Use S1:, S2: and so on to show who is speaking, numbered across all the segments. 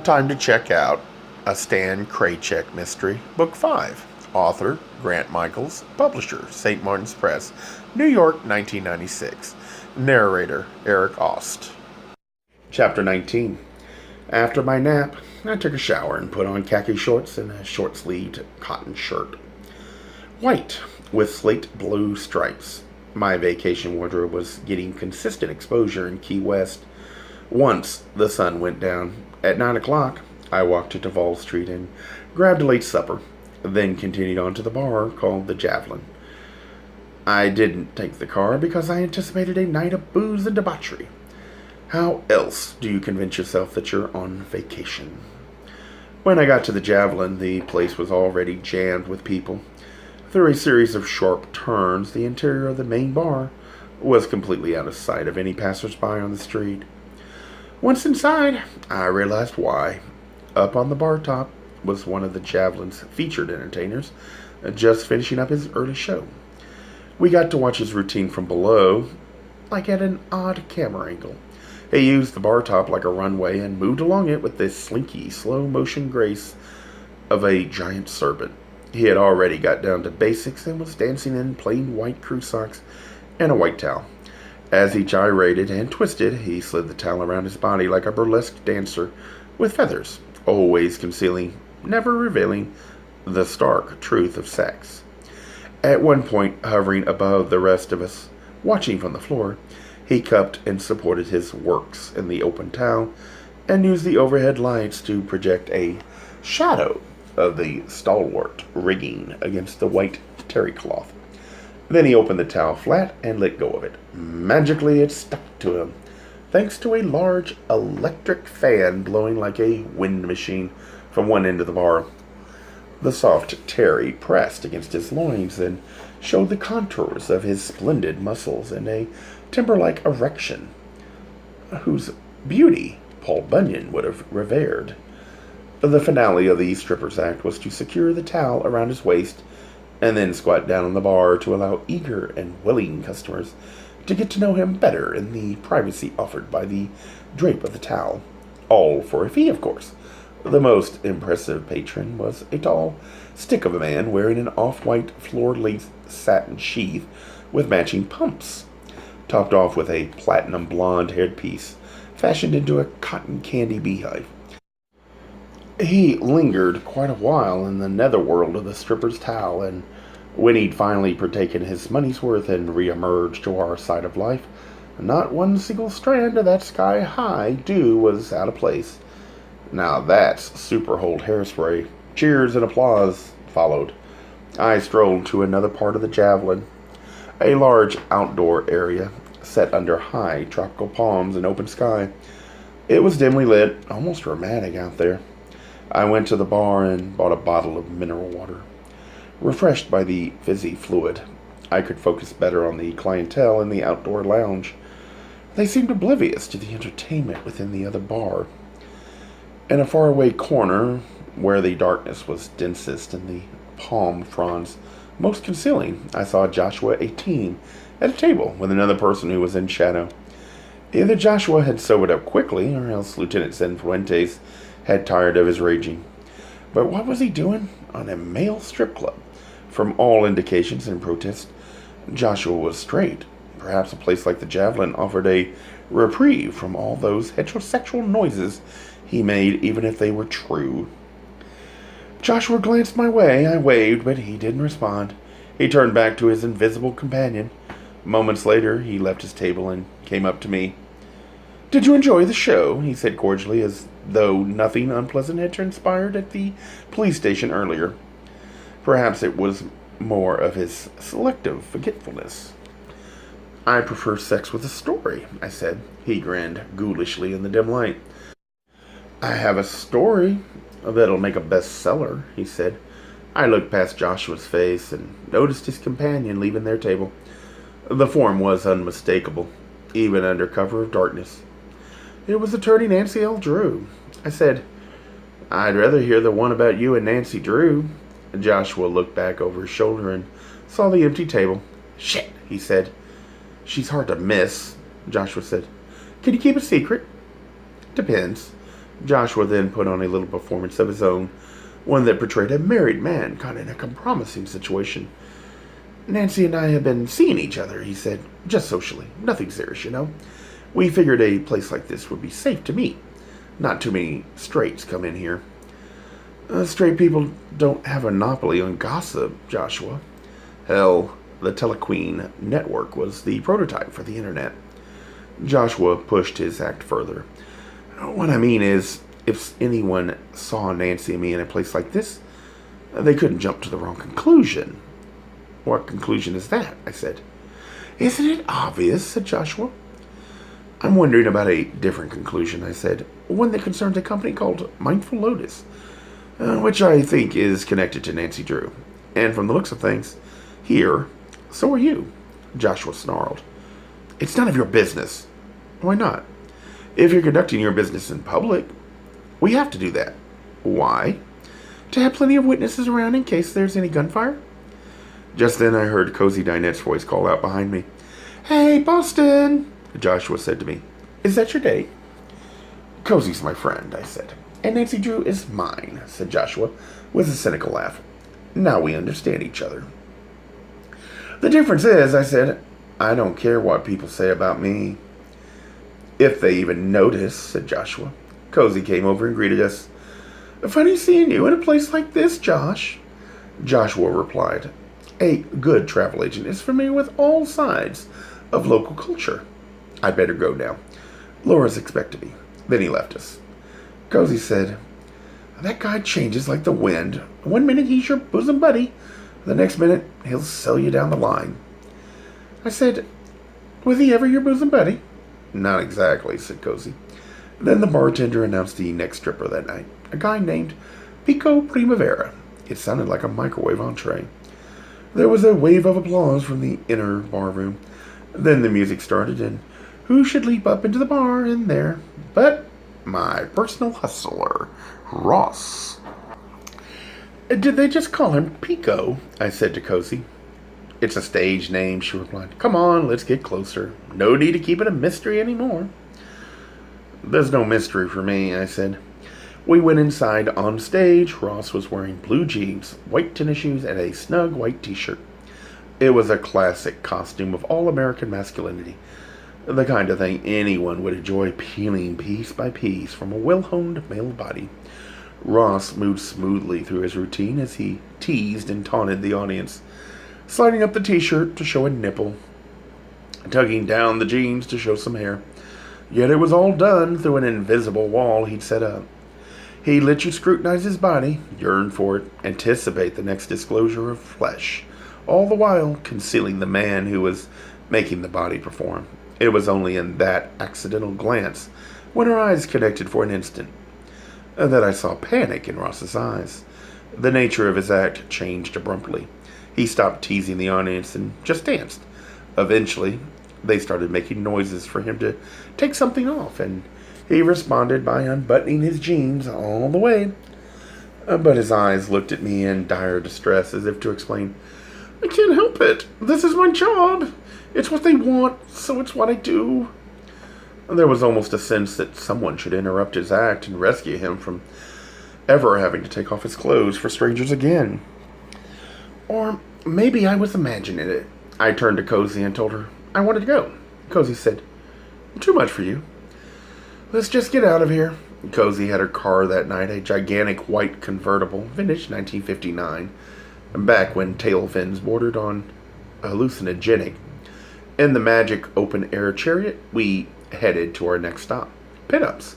S1: Time to check out a Stan Kraychik mystery, Book 5. Author, Grant Michaels. Publisher, St. Martin's Press, New York, 1996. Narrator, Eric Ost. Chapter 19. After my nap, I took a shower and put on khaki shorts and a short-sleeved cotton shirt. White, with slate blue stripes. My vacation wardrobe was getting consistent exposure in Key West. Once the sun went down, at 9 o'clock, I walked to Duval Street and grabbed a late supper, then continued on to the bar called the Javelin. I didn't take the car because I anticipated a night of booze and debauchery. How else do you convince yourself that you're on vacation? When I got to the Javelin, the place was already jammed with people. Through a series of sharp turns, the interior of the main bar was completely out of sight of any passersby on the street. Once inside, I realized why. Up on the bar top was one of the Javelin's featured entertainers, just finishing up his early show. We got to watch his routine from below, like at an odd camera angle. He used the bar top like a runway and moved along it with the slinky, slow-motion grace of a giant serpent. He had already got down to basics and was dancing in plain white crew socks and a white towel. As he gyrated and twisted, he slid the towel around his body like a burlesque dancer with feathers, always concealing, never revealing, the stark truth of sex. At one point, hovering above the rest of us, watching from the floor, he cupped and supported his works in the open towel and used the overhead lights to project a shadow of the stalwart rigging against the white terry cloth. Then he opened the towel flat and let go of it. Magically, it stuck to him, thanks to a large electric fan blowing like a wind machine from one end of the bar. The soft terry pressed against his loins and showed the contours of his splendid muscles in a timber-like erection, whose beauty Paul Bunyan would have revered. The finale of the stripper's act was to secure the towel around his waist and then squat down on the bar to allow eager and willing customers to get to know him better in the privacy offered by the drape of the towel. All for a fee, of course. The most impressive patron was a tall stick of a man wearing an off-white floor-length satin sheath with matching pumps, topped off with a platinum blonde headpiece fashioned into a cotton candy beehive. He lingered quite a while in the netherworld of the stripper's towel, and when he'd finally partaken his money's worth and re-emerged to our side of life, not one single strand of that sky-high dew was out of place. Now that's super-hold hairspray. Cheers and applause followed. I strolled to another part of the Javelin, a large outdoor area set under high tropical palms and open sky. It was dimly lit, almost romantic out there. I went to the bar and bought a bottle of mineral water. Refreshed by the fizzy fluid, I could focus better on the clientele in the outdoor lounge. They seemed oblivious to the entertainment within the other bar. In a faraway corner, where the darkness was densest and the palm fronds most concealing, I saw Joshua 18 at a table with another person who was in shadow. Either Joshua had sobered up quickly, or else Lieutenant Cifuentes had tired of his raging. But what was he doing on a male strip club? From all indications and protests, Joshua was straight. Perhaps a place like the Javelin offered a reprieve from all those heterosexual noises he made, even if they were true. Joshua glanced my way. I waved, but he didn't respond. He turned back to his invisible companion. Moments later, he left his table and came up to me. "Did you enjoy the show?" he said cordially, as though nothing unpleasant had transpired at the police station earlier. Perhaps it was more of his selective forgetfulness. "I prefer sex with a story," I said. He grinned ghoulishly in the dim light. "I have a story that'll make a bestseller," he said. I looked past Joshua's face and noticed his companion leaving their table. The form was unmistakable, even under cover of darkness. It was attorney Nancy L. Drew. I said, "I'd rather hear the one about you and Nancy Drew." Joshua looked back over his shoulder and saw the empty table. "Shit," he said. "She's hard to miss," Joshua said. "Can you keep a secret?" "Depends. Joshua then put on a little performance of his own, one that portrayed a married man caught in a compromising situation. Nancy and I have been seeing each other, he said, just socially. Nothing serious, you know. We figured a place like this would be safe to meet. Not too many straights come in here. Straight people don't have a monopoly on gossip, Joshua. Hell, the Telequeen network was the prototype for the internet. Joshua pushed his act further. What I mean is, if anyone saw Nancy and me in a place like this, they couldn't jump to the wrong conclusion. What conclusion is that? I said. Isn't it obvious? Said Joshua. I'm wondering about a different conclusion, I said. One that concerns a company called Mindful Lotus, which I think is connected to Nancy Drew. And from the looks of things, here, so are you. Joshua snarled. It's none of your business. Why not? If you're conducting your business in public, we have to do that. Why? To have plenty of witnesses around in case there's any gunfire. Just then I heard Cozy Dinette's voice call out behind me. Hey, Boston, Joshua said to me. Is that your date? Cozy's my friend, I said. And Nancy Drew is mine, said Joshua, with a cynical laugh. Now we understand each other. The difference is, I said, I don't care what people say about me. If they even notice, said Joshua. Cozy came over and greeted us. Funny seeing you in a place like this, Josh. Joshua replied. A good travel agent is familiar with all sides of local culture. I'd better go now. Laura's expecting me. Then he left us. Cozy said, that guy changes like the wind. One minute he's your bosom buddy. The next minute he'll sell you down the line. I said, was he ever your bosom buddy? Not exactly, said Cozy. Then the bartender announced the next stripper that night. A guy named Pico Primavera. It sounded like a microwave entree. There was a wave of applause from the inner barroom. Then the music started, and who should leap up into the bar in there but my personal hustler, Ross. Did they just call him Pico? I said to Cozy. It's a stage name, she replied. Come on, let's get closer. No need to keep it a mystery anymore. There's no mystery for me, I said. We went inside. On stage, Ross was wearing blue jeans, white tennis shoes, and a snug white t-shirt. It was a classic costume of all-American masculinity, the kind of thing anyone would enjoy peeling piece by piece from a well-honed male body. Ross moved smoothly through his routine as he teased and taunted the audience, sliding up the t-shirt to show a nipple, tugging down the jeans to show some hair. Yet it was all done through an invisible wall he'd set up. He let you scrutinize his body, yearn for it, anticipate the next disclosure of flesh, all the while concealing the man who was making the body perform. It was only in that accidental glance, when our eyes connected for an instant, that I saw panic in Ross's eyes. The nature of his act changed abruptly. He stopped teasing the audience and just danced. Eventually, they started making noises for him to take something off, and he responded by unbuttoning his jeans all the way. But his eyes looked at me in dire distress, as if to explain, I can't help it. This is my job. It's what they want, so it's what I do. There was almost a sense that someone should interrupt his act and rescue him from ever having to take off his clothes for strangers again. Or maybe I was imagining it. I turned to Cozy and told her I wanted to go. Cozy said, too much for you. Let's just get out of here. Cozy had her car that night, a gigantic white convertible, vintage 1959, back when tail fins bordered on hallucinogenic. In the magic open-air chariot, we headed to our next stop, Pinups.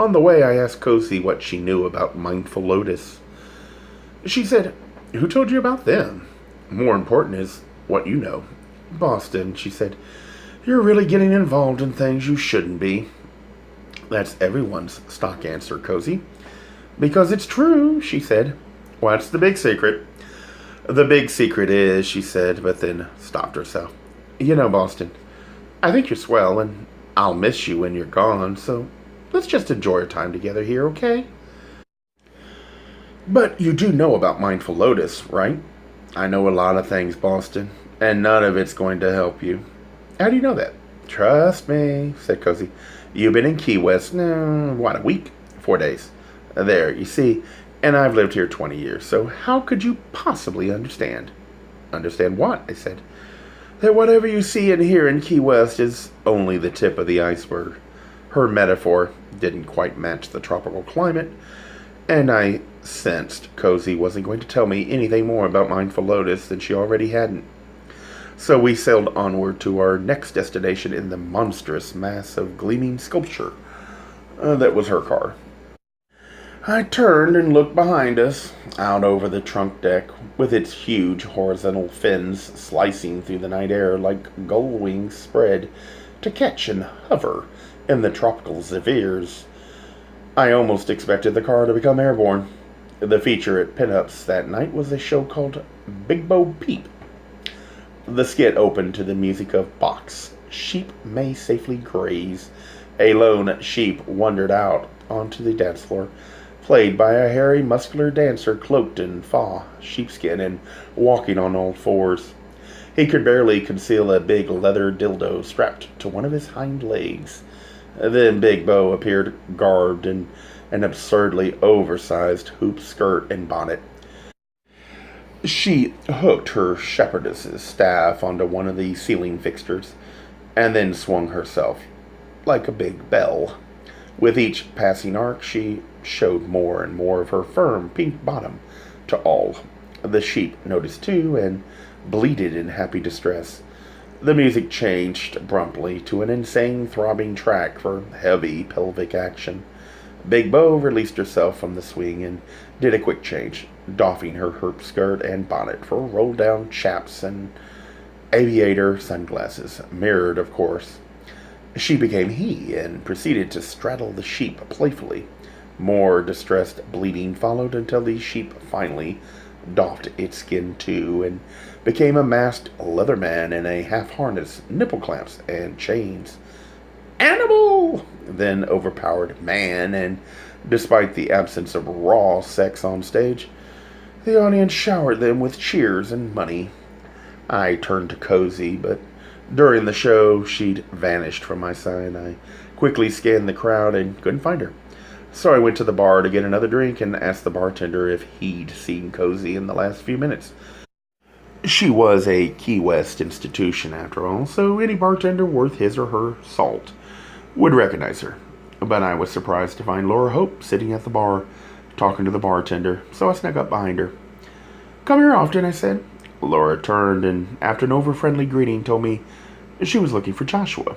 S1: On the way, I asked Cozy what she knew about Mindful Lotus. She said, who told you about them? More important is what you know. Boston, she said, you're really getting involved in things you shouldn't be. That's everyone's stock answer, Cozy. Because it's true, she said. What's the big secret? The big secret is, she said, but then stopped herself. You know, Boston, I think you're swell, and I'll miss you when you're gone, so let's just enjoy our time together here, okay? But you do know about Mindful Lotus, right? I know a lot of things, Boston, and none of it's going to help you. How do you know that? Trust me, said Cozy. You've been in Key West, a week? 4 days. There, you see, and I've lived here 20 years, so how could you possibly understand? Understand what? I said. That whatever you see and hear in Key West is only the tip of the iceberg. Her metaphor didn't quite match the tropical climate, and I sensed Cozy wasn't going to tell me anything more about Mindful Lotus than she already hadn't. So we sailed onward to our next destination in the monstrous mass of gleaming sculpture that was her car. I turned and looked behind us, out over the trunk deck, with its huge horizontal fins slicing through the night air like gull wings spread to catch and hover in the tropical zephyrs. I almost expected the car to become airborne. The feature at Pinups that night was a show called Big Bo Peep. The skit opened to the music of Bach's Sheep May Safely Graze. A lone sheep wandered out onto the dance floor, played by a hairy, muscular dancer cloaked in faw sheepskin and walking on all fours. He could barely conceal a big leather dildo strapped to one of his hind legs. Then Big Bo appeared garbed in an absurdly oversized hoop skirt and bonnet. She hooked her shepherdess's staff onto one of the ceiling fixtures, and then swung herself like a big bell. With each passing arc, she showed more and more of her firm pink bottom to all. The sheep noticed too, and bleated in happy distress. The music changed abruptly to an insane throbbing track for heavy pelvic action. Big Bo released herself from the swing and did a quick change, doffing her hoop skirt and bonnet for roll-down chaps and aviator sunglasses, mirrored, of course. She became he and proceeded to straddle the sheep playfully. More distressed bleating followed until the sheep finally doffed its skin too and became a masked leather man in a half-harness, nipple clamps, and chains. Animal! Then overpowered man, and despite the absence of raw sex on stage, the audience showered them with cheers and money. I turned to Cozy, but during the show she'd vanished from my sight. I quickly scanned the crowd and couldn't find her. So I went to the bar to get another drink and asked the bartender if he'd seen Cozy in the last few minutes. She was a Key West institution, after all, so any bartender worth his or her salt would recognize her. But I was surprised to find Laura Hope sitting at the bar, talking to the bartender, so I snuck up behind her. "Come here often," I said. Laura turned and, after an over-friendly greeting, told me she was looking for Joshua.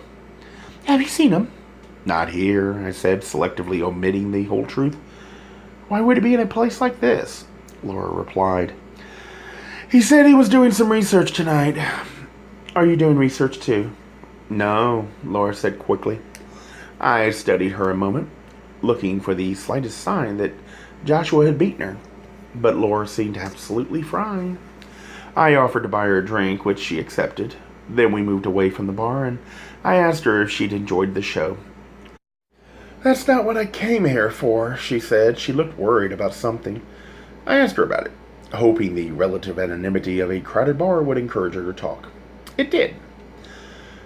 S1: "Have you seen him?" "Not here," I said, selectively omitting the whole truth. "Why would he be in a place like this?" Laura replied. "He said he was doing some research tonight." "Are you doing research too?" "No," Laura said quickly. I studied her a moment, looking for the slightest sign that Joshua had beaten her, but Laura seemed absolutely fine. I offered to buy her a drink, which she accepted. Then we moved away from the bar, and I asked her if she'd enjoyed the show. "That's not what I came here for," she said. She looked worried about something. I asked her about it, hoping the relative anonymity of a crowded bar would encourage her to talk. It did.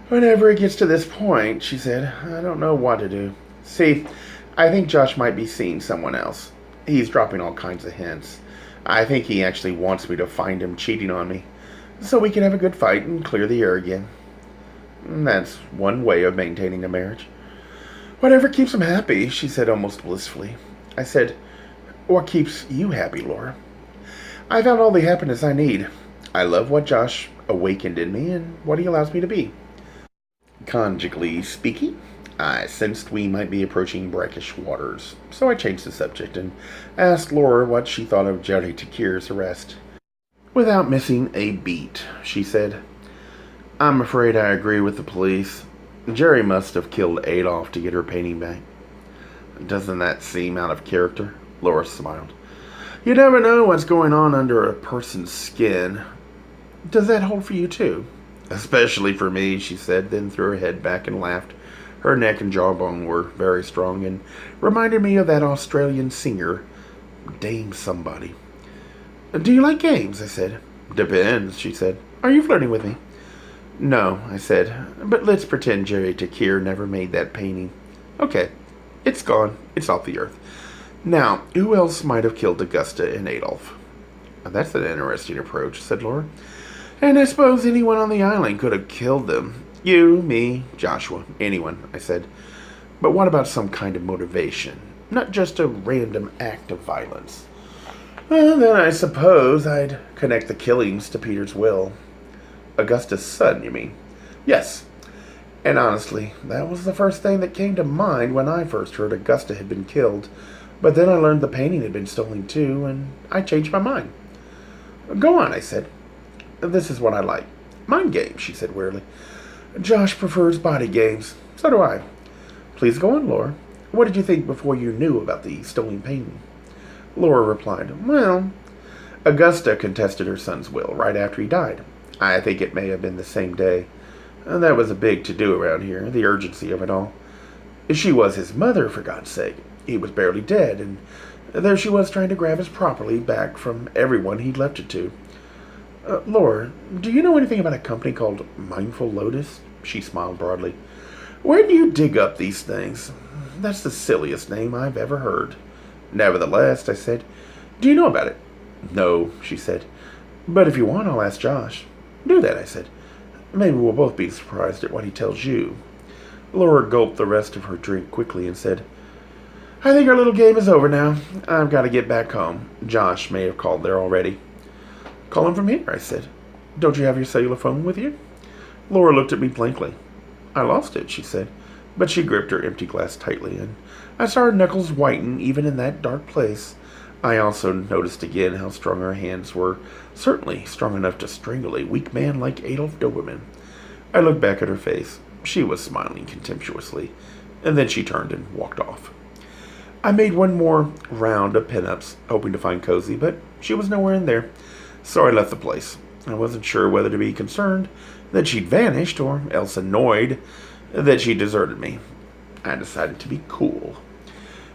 S1: "Whenever it gets to this point," she said, "I don't know what to do. See, I think Josh might be seeing someone else. He's dropping all kinds of hints. I think he actually wants me to find him cheating on me, so we can have a good fight and clear the air again. That's one way of maintaining a marriage." "Whatever keeps him happy," she said almost blissfully. I said, "What keeps you happy, Laura?" "I found all the happiness I need. I love what Josh awakened in me and what he allows me to be." Conjugally speaking, I sensed we might be approaching brackish waters, so I changed the subject and asked Laura what she thought of Jerry Takir's arrest. Without missing a beat, she said, "I'm afraid I agree with the police. Jerry must have killed Adolf to get her painting back." "Doesn't that seem out of character?" Laura smiled. "You never know what's going on under a person's skin. Does that hold for you too?" "Especially for me," she said, then threw her head back and laughed. Her neck and jawbone were very strong and reminded me of that Australian singer, Dame Somebody. "Do you like games?" I said. "Depends," she said. "Are you flirting with me?" "No," I said, "but let's pretend Jerry Takir never made that painting." "Okay, It's gone. It's off the earth. Now, who else might have killed Augusta and Adolf? That's an interesting approach, said Laura. And I suppose anyone on the island could have killed them. You, me, Joshua, anyone, I said. But what about some kind of motivation? Not just a random act of violence. Well, then I suppose I'd connect the killings to Peter's will. Augusta's son, you mean? Yes. And honestly, that was the first thing that came to mind when I first heard Augusta had been killed. But then I learned the painting had been stolen too, and I changed my mind. Go on, I said. This is what I like. Mind games, she said wearily. Josh prefers body games. So do I. Please go on, Laura. What did you think before you knew about the stolen painting? Laura replied, well, Augusta contested her son's will right after he died. I think it may have been the same day. That was a big to-do around here, the urgency of it all. She was his mother, for God's sake. He was barely dead, and there she was trying to grab his property back from everyone he'd left it to. Laura, do you know anything about a company called Mindful Lotus? She smiled broadly. Where do you dig up these things? That's the silliest name I've ever heard. Nevertheless, I said, do you know about it? No, she said. But if you want, I'll ask Josh. Do that, I said. Maybe we'll both be surprised at what he tells you. Laura gulped the rest of her drink quickly and said, I think our little game is over now. I've got to get back home. Josh may have called there already. Call him from here, I said. Don't you have your cellular phone with you? Laura looked at me blankly. I lost it, she said, but she gripped her empty glass tightly, and I saw her knuckles whiten even in that dark place. I also noticed again how strong her hands were, certainly strong enough to strangle a weak man like Adolf Doberman. I looked back at her face. She was smiling contemptuously, and then she turned and walked off. I made one more round of pinups, hoping to find Cozy, but she was nowhere in there, so I left the place. I wasn't sure whether to be concerned that she'd vanished, or else annoyed that she'd deserted me. I decided to be cool.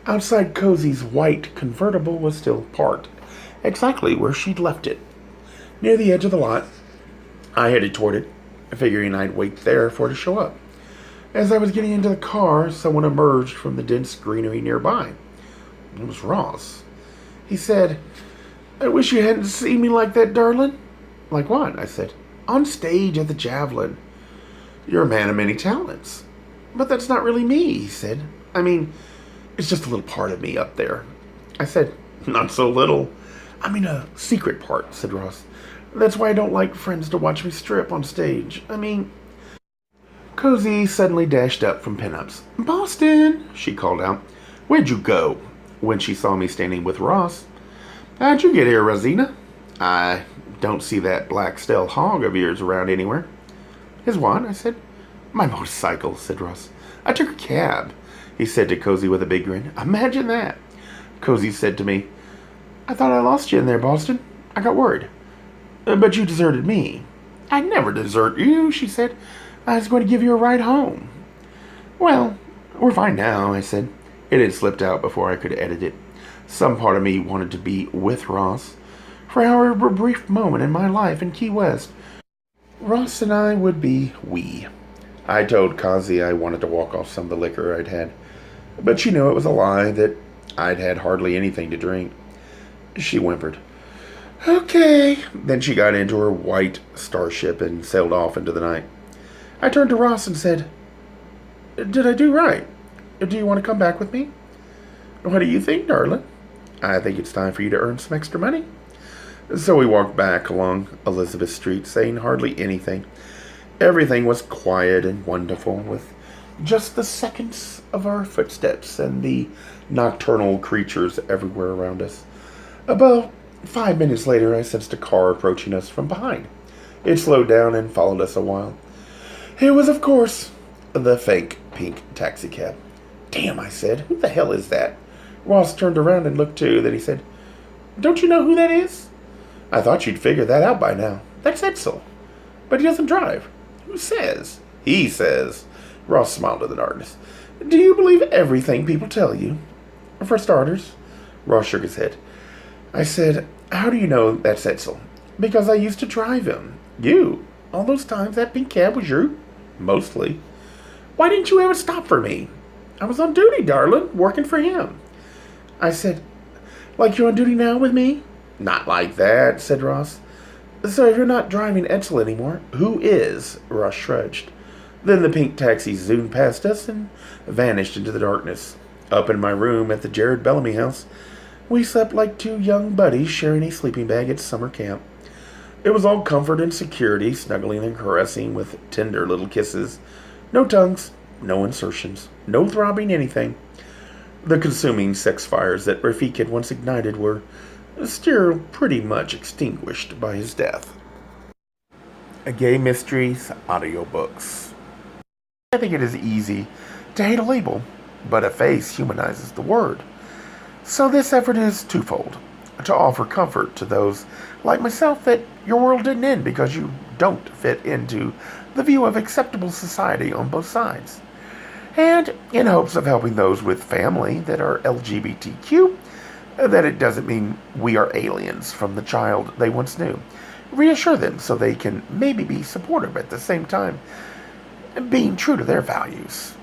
S1: Outside Cozy's white convertible was still parked, exactly where she'd left it. Near the edge of the lot, I headed toward it, figuring I'd wait there for it to show up. As I was getting into the car, someone emerged from the dense greenery nearby. It was Ross. He said, I wish you hadn't seen me like that, darling. Like what? I said. On stage at the Javelin. You're a man of many talents. But that's not really me, he said. I mean, it's just a little part of me up there. I said, not so little. I mean a secret part, said Ross. That's why I don't like friends to watch me strip on stage. I mean... Cozy suddenly dashed up from pinups. Boston, she called out. Where'd you go? When she saw me standing with Ross. How'd you get here, Rosina? I don't see that black stell hog of yours around anywhere. His what? I said. My motorcycle, said Ross. I took a cab, he said to Cozy with a big grin. Imagine that. Cozy said to me, I thought I lost you in there, Boston. I got worried. But you deserted me. I'd never desert you, she said. I was going to give you a ride home. Well, we're fine now, I said. It had slipped out before I could edit it. Some part of me wanted to be with Ross. For however brief moment in my life in Key West, Ross and I would be we. I told Cozy I wanted to walk off some of the liquor I'd had, but she knew it was a lie, that I'd had hardly anything to drink. She whimpered. Okay. Then she got into her white starship and sailed off into the night. I turned to Ross and said, Did I do right? Do you want to come back with me? What do you think, darling? I think it's time for you to earn some extra money. So we walked back along Elizabeth Street, saying hardly anything. Everything was quiet and wonderful, with just the seconds of our footsteps and the nocturnal creatures everywhere around us. About 5 minutes later, I sensed a car approaching us from behind. It slowed down and followed us a while. It was, of course, the fake pink taxicab. Damn, I said. Who the hell is that? Ross turned around and looked too. Then he said, Don't you know who that is? I thought you'd figured that out by now. That's Edsel. But he doesn't drive. Who says? He says. Ross smiled in the darkness. Do you believe everything people tell you? For starters. Ross shook his head. I said, How do you know that's Edsel? Because I used to drive him. You? All those times that pink cab was you? Mostly. Why didn't you ever stop for me? I was on duty, darling, working for him. I said, like you're on duty now with me? Not like that, said Ross. So if you're not driving Edsel anymore, who is? Ross shrugged. Then the pink taxi zoomed past us and vanished into the darkness. Up in my room at the Jared Bellamy house, we slept like two young buddies sharing a sleeping bag at summer camp. It was all comfort and security, snuggling and caressing with tender little kisses. No tongues, no insertions, no throbbing anything. The consuming sex fires that Rafik had once ignited were still pretty much extinguished by his death. Gay Mysteries audiobooks. I think it is easy to hate a label, but a face humanizes the word. So this effort is twofold. To offer comfort to those like myself that your world didn't end because you don't fit into the view of acceptable society on both sides. And in hopes of helping those with family that are LGBTQ, that it doesn't mean we are aliens from the child they once knew. Reassure them so they can maybe be supportive at the same time, being true to their values.